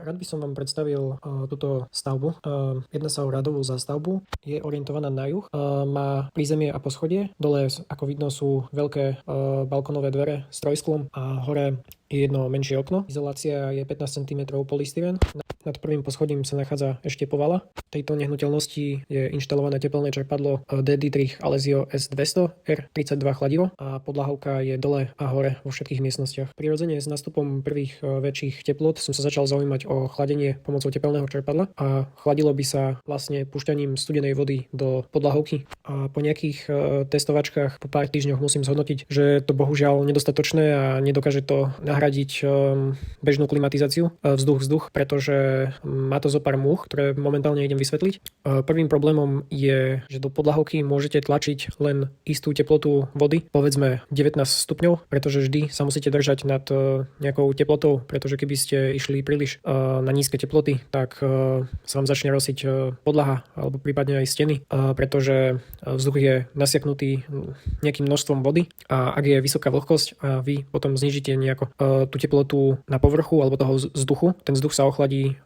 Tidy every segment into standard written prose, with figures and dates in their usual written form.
Rád by som vám predstavil túto stavbu. Jedná sa o radovú zástavbu, je orientovaná na juh, má prízemie a poschodie, dole ako vidno sú veľké balkonové dvere s trojsklom a hore je jedno menšie okno. Izolácia je 15 cm polystyren. Nad prvým poschodím sa nachádza ešte povala. V tejto nehnuteľnosti je inštalované tepelné čerpadlo D. Dietrich Alessio S200 R32 chladivo a podlahovka je dole a hore vo všetkých miestnostiach. Prirodzene s nástupom prvých väčších teplôt som sa začal zaujímať o chladenie pomocou tepelného čerpadla a chladilo by sa vlastne púšťaním studenej vody do podlahovky. A po nejakých testovačkách po pár týždňoch musím zhodnotiť, že to bohužiaľ nedostatočné a nedokáže to nahradiť bežnú klimatizáciu vzduch, pretože má to zo pár múch, ktoré momentálne idem vysvetliť. Prvým problémom je, že do podlahovky môžete tlačiť len istú teplotu vody, povedzme 19 stupňov, pretože vždy sa musíte držať nad nejakou teplotou, pretože keby ste išli príliš na nízke teploty, tak sa vám začne rosiť podlaha alebo prípadne aj steny, pretože vzduch je nasiaknutý nejakým množstvom vody a ak je vysoká vlhkosť a vy potom znižíte nejako tú teplotu na povrchu alebo toho vzduchu, ten vzduch sa ochladí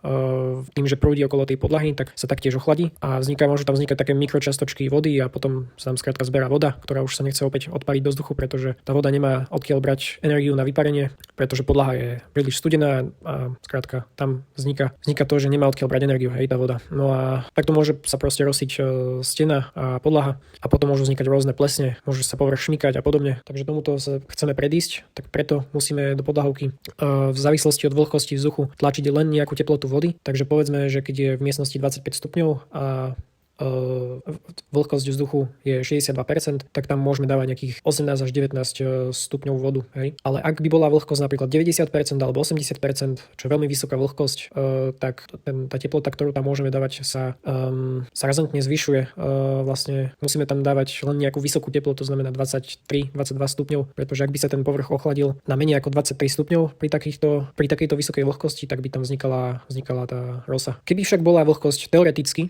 tým, že prúdi okolo tej podlahy, tak sa taktiež ochladí a môžu tam vznikať také mikročiastočky vody a potom sa tam skrátka zberá voda, ktorá už sa nechce opäť odpariť do vzduchu, pretože tá voda nemá odkiaľ brať energiu na vyparenie, pretože podlaha je príliš studená a skrátka tam vzniká to, že nemá odkiaľ brať energiu, hej, tá voda. No a takto môže sa proste rosiť stena a podlaha a potom môžu vznikať rôzne plesne, môže sa povrch šmykať a podobne. Takže tomuto sa chceme predísť, tak preto musíme do podlahovky v závislosti od vlhkosti vzduchu tlačiť len nejakú teplotu vody. Takže povedzme, že keď je v miestnosti 25 stupňov a vlhkosť vzduchu je 62%, tak tam môžeme dávať nejakých 18 až 19 stupňov vodu. Hej? Ale ak by bola vlhkosť napríklad 90% alebo 80%, čo je veľmi vysoká vlhkosť, tak tá teplota, ktorú tam môžeme dávať, sa razantne zvyšuje. Vlastne musíme tam dávať len nejakú vysokú teplotu, to znamená 23-22 stupňov, pretože ak by sa ten povrch ochladil na menej ako 23 stupňov pri takejto vysokej vlhkosti, tak by tam vznikala tá rosa. Keby však bola vlhkosť v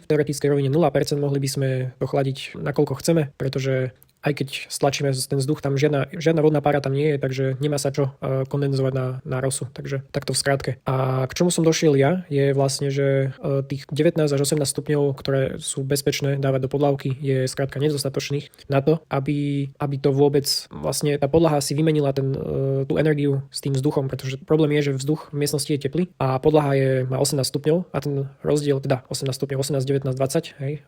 teoretickej rovine 0%, mohli by sme to chladiť nakoľko chceme, pretože aj keď stlačíme ten vzduch, tam žiadna vodná pára tam nie je, takže nemá sa čo kondenzovať na rosu. Takže takto v skratke. A k čomu som došiel ja, je vlastne, že tých 19 až 18 stupňov, ktoré sú bezpečné dávať do podlahovky, je skrátka nedostatočných na to, aby to vôbec vlastne tá podlaha si vymenila tú energiu s tým vzduchom, pretože problém je, že vzduch v miestnosti je teplý a podlaha má 18 stupňov a ten rozdiel, teda 18 stupňov, 18, 19, 20, hej,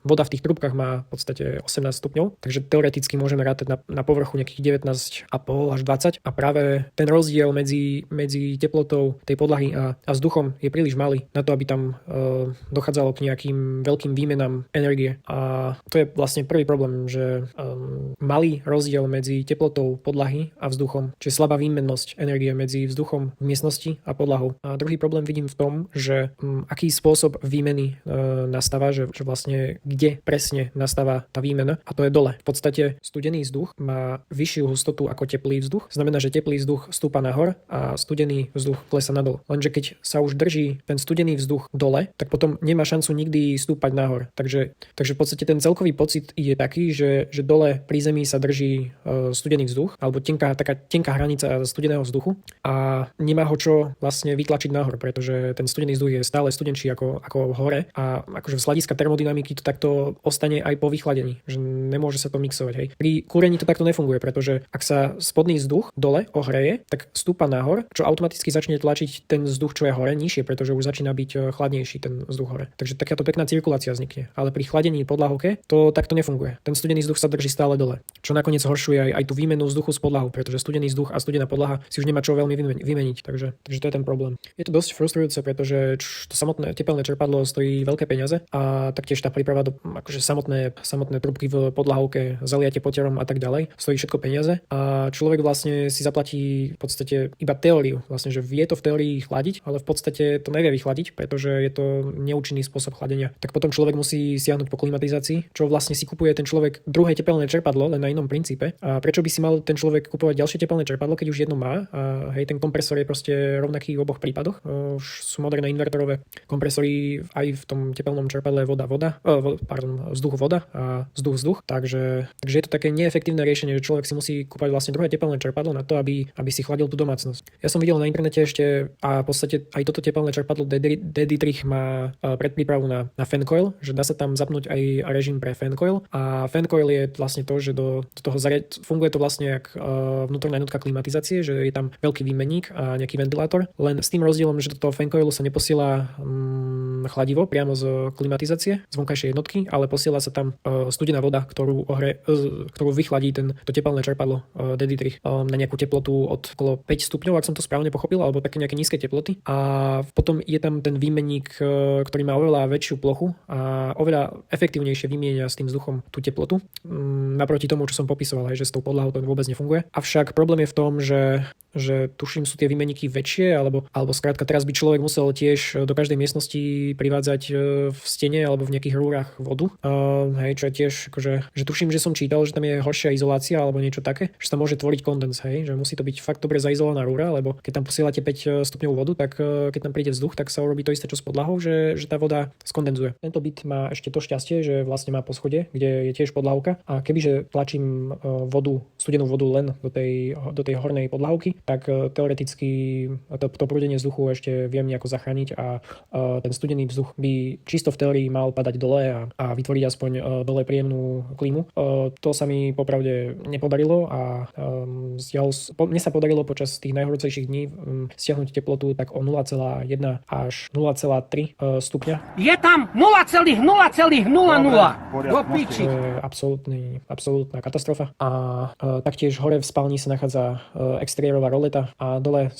voda v tých trúbkach má v podstate 18 stupňov. Takže teoreticky môžeme rátať na povrchu nejakých 19,5 až 20 a práve ten rozdiel medzi teplotou tej podlahy a vzduchom je príliš malý na to, aby tam dochádzalo k nejakým veľkým výmenám energie. A to je vlastne prvý problém, že malý rozdiel medzi teplotou podlahy a vzduchom, čiže slabá výmennosť energie medzi vzduchom v miestnosti a podlahou. A druhý problém vidím v tom, že aký spôsob výmeny nastáva, že vlastne kde presne nastáva tá výmena, a to je dole. V podstate studený vzduch má vyššiu hustotu ako teplý vzduch. Znamená, že teplý vzduch stúpa nahor a studený vzduch klesá nadol. Lenže keď sa už drží ten studený vzduch dole, tak potom nemá šancu nikdy stúpať nahor. Takže v podstate ten celkový pocit je taký, že dole pri zemi sa drží studený vzduch alebo taká tenká hranica studeného vzduchu a nemá ho čo vlastne vytlačiť nahor, pretože ten studený vzduch je stále studenčí ako hore a akože z hľadiska termodynamiky to takto ostane aj po vychladení, že nemôže sa to mixovať. Hej. Pri kúrení to takto nefunguje, pretože ak sa spodný vzduch dole ohreje, tak stúpa nahor, čo automaticky začne tlačiť ten vzduch, čo je hore, nižšie, pretože už začína byť chladnejší ten vzduch hore. Takže takáto pekná cirkulácia vznikne. Ale pri chladení podlahovke to takto nefunguje. Ten studený vzduch sa drží stále dole, čo nakoniec zhoršuje aj tú výmenu vzduchu z podlahu, pretože studený vzduch a studená podlaha si už nemá čo veľmi vymeniť. Takže to je ten problém. Je to dosť frustrujúce, pretože to samotné tepelné čerpadlo stojí veľké peniaze a taktiež tá príprava do akože samotné trúbky v podlahovke, zaliate poterom a tak ďalej, stojí všetko peniaze a človek vlastne si zaplatí v podstate iba teóriu, vlastne, že vie to v teórii chladiť, ale v podstate to nevie vychladiť, pretože je to neúčinný spôsob chladenia. Tak potom človek musí siahnuť po klimatizácii, čo vlastne si kupuje ten človek druhé tepelné čerpadlo len na inom princípe. A prečo by si mal ten človek kupovať ďalšie tepelné čerpadlo, keď už jedno má? A hej, ten kompresor je proste rovnaký v oboch prípadoch. Už sú moderné inverterové kompresory aj v tom tepelnom čerpadle vzduch voda a vzduch, takže takže je to také neefektívne riešenie, že človek si musí kúpať vlastne druhé tepelné čerpadlo na to, aby si chladil tú domácnosť. Ja som videl na internete ešte a v podstate aj toto tepelné čerpadlo Deditrich má predprípravu na fancoil, že dá sa tam zapnúť aj režim pre fancoil a fancoil je vlastne to, že do toho funguje to vlastne jak vnútorná jednotka klimatizácie, že je tam veľký výmenník a nejaký ventilátor, len s tým rozdielom, že do toho fancoilu sa neposiela chladivo priamo z klimatizácie, z vonkajšej jednotky, ale posiela sa tam studená voda, ktorú vychladí to tepelné čerpadlo Deditrich na nejakú teplotu od okolo 5 stupňov, ak som to správne pochopil, alebo také nejaké nízke teploty. A potom je tam ten výmenník, ktorý má oveľa väčšiu plochu a oveľa efektívnejšie vymieňa s tým vzduchom tú teplotu. Naproti tomu, čo som popisoval, že s tou podľahou to vôbec nefunguje. Avšak problém je v tom, že tuším sú tie výmenníky väčšie, alebo skrátka teraz by človek musel tiež do každej miestnosti privádzať v stene alebo v nejakých rúrach vodu. Čo je tiež akože, že tuším, že som čítal, že tam je horšia izolácia alebo niečo také, že sa môže tvoriť kondens, že musí to byť fakt dobre zaizolovaná rúra, lebo keď tam posielate 5 stupňov vodu, tak keď tam príde vzduch, tak sa urobí to isté čo s podlahou, že tá voda skondenzuje. Tento byt má ešte to šťastie, že vlastne má poschodie, kde je tiež podlahovka a kebyže tlačím studenú vodu len do tej hornej podlahovky, tak teoreticky to prúdenie vzduchu ešte viem nejako zachrániť a ten studený vzduch by čisto v teórii mal padať dole a vytvoriť aspoň dole príjemnú klímu. To sa mi popravde nepodarilo a mne sa podarilo počas tých najhorúcejších dní stiahnuť teplotu tak o 0,1 až 0,3 stupňa. Je tam 0,0,00 do piči. To je absolútna katastrofa. A taktiež hore v spálni sa nachádza exteriérová roleta a dole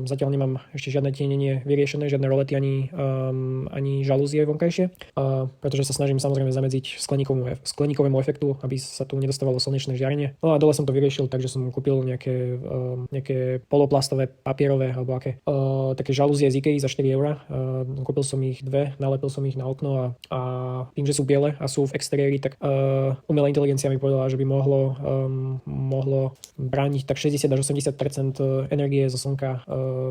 zatiaľ nemám ešte žiadne tienenie vyriešené, žiadne rolety ani žalúzie vonkajšie, pretože sa snažím samozrejme zamedziť skleníkovému efektu, aby sa tu nedostávalo slnečné žiarenie. No a dole som to vyriešil, takže som kúpil nejaké poloplastové, papierové alebo také žalúzie z IKEA za 4 €. Kúpil som ich 2, nalepil som ich na okno a tým, že sú biele a sú v exteriéri, tak umelá inteligencia mi povedala, že by mohlo brániť tak 60 až 80% energie zo slnka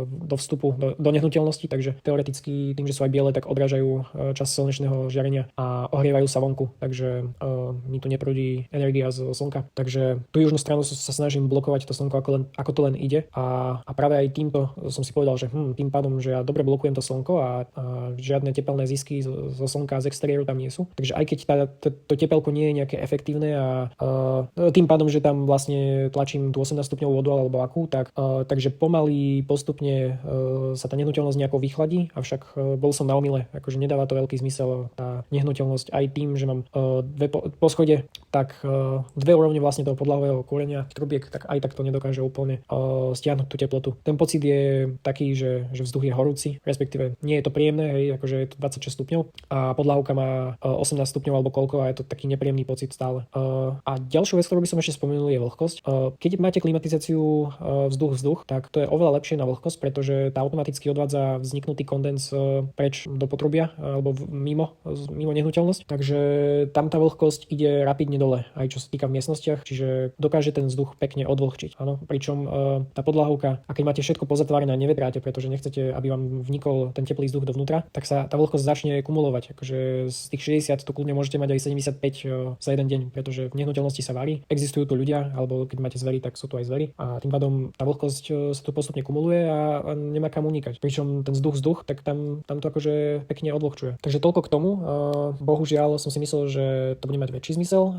do vstupu do nehnuteľnosti, takže teoreticky tým, že sú aj biele, tak odrážajú časť slnečného žiarenia a ohrievajú sa vonku, takže mi tu neprúdi energia z slnka. Takže tú južnú stranu sa snažím blokovať to slnko ako to len ide a práve aj týmto som si povedal, že tým pádom, že ja dobre blokujem to slnko a žiadne tepelné zisky zo slnka z exteriéru tam nie sú. Takže aj keď to tepelko nie je nejaké efektívne a tým pádom, že tam vlastne tlačím tú 18 stupňovú vodu alebo akú, takže pomaly postupne sa tá nehnuteľnosť nejako vychladí, avšak bol som na omyle, akože nedáva to veľký zmysel tá nehnuteľnosť aj tým, že mám dve poschodie, tak 2 úrovne vlastne toho podlahového kúrenia trubiek, tak aj tak to nedokáže úplne stiahnuť tú teplotu. Ten pocit je taký, že vzduch je horúci, respektíve nie je to príjemné, akože je to 26 stupňov a podlahovka má 18 stupňov alebo koľko a je to taký nepríjemný pocit stále. A ďalšiu vec, ktorú by som ešte spomenul, je vlhkosť. Keď máte klimatizáciu vzduch, tak to je oveľa lepšie na vlhkosť, pretože tá automaticky odvádza vzniknutý kondens preč do potrubia alebo mimo nehnuteľnosť. Takže tam tá vlhkosť ide rapidne dole, aj čo sa týka v miestnostiach, čiže dokáže ten vzduch pekne odvlhčiť. Áno, pričom tá podlahovka, a keď máte všetko pozatvárené a nevetráte, pretože nechcete, aby vám vnikol ten teplý vzduch dovnútra, tak sa tá vlhkosť začne kumulovať. Akože z tých 60 tu kľudne môžete mať aj 75 za jeden deň, pretože v nehnuteľnosti sa varí. Existujú tu ľudia, alebo keď máte zvery, tak sú tu aj zvery a tým pádom tá vlhkosť sa tu postupne kumuluje a nemá kam unikať. Pričom ten vzduch, tak tam to akože pekne odvlhčuje. Takže toľko k tomu. Bohužiaľ som si myslel, že to bude mať väčší zmysel,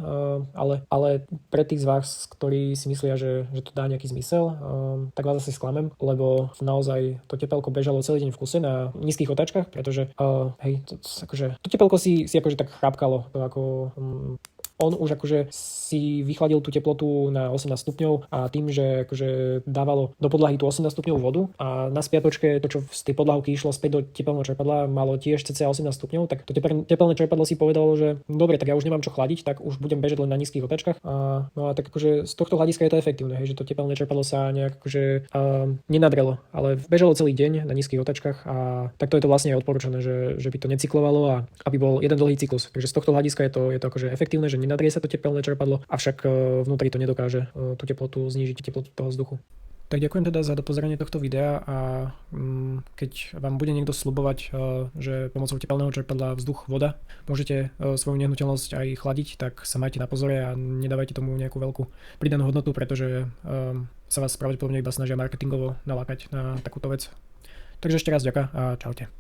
ale pre tých z vás, ktorí si myslia, že to dá nejaký zmysel, tak vás asi sklamem, lebo naozaj to tepelko bežalo celý deň v kuse na nízkych otáčkach, pretože to tepelko si akože tak chrápkalo, to ako on už akože si vychladil tú teplotu na 18 stupňov a tým, že akože dávalo do podlahy tú 18 stupňovú vodu a na spiatočke to, čo z tej podlahovky išlo späť do tepelného čerpadla, malo tiež cca 18 stupňov, tak to tepelné čerpadlo si povedalo, že dobre, tak ja už nemám čo chladiť, tak už budem bežať len na nízkych otáčkach. No a tak akože z tohto hľadiska je to efektívne, že to tepelné čerpadlo sa nejak akože nenadrelo, ale bežalo celý deň na nízkych otáčkach a takto je to vlastne aj odporúčané, že by to necyklovalo a aby bol jeden dlhý cyklus. Takže z tohto hľadiska je to akože efektívne, že nenadrie sa to tepelné čerpadlo, avšak vnútri to nedokáže tú teplotu znížiť, teplotu toho vzduchu. Tak ďakujem teda za dopozeranie tohto videa a keď vám bude niekto sľubovať, že pomocou tepelného čerpadla vzduch, voda môžete svoju nehnuteľnosť aj chladiť, tak sa majte na pozore a nedávajte tomu nejakú veľkú pridanú hodnotu, pretože sa vás pravdepodobne iba snažia marketingovo nalákať na takúto vec. Takže ešte raz ďakujem a čaute.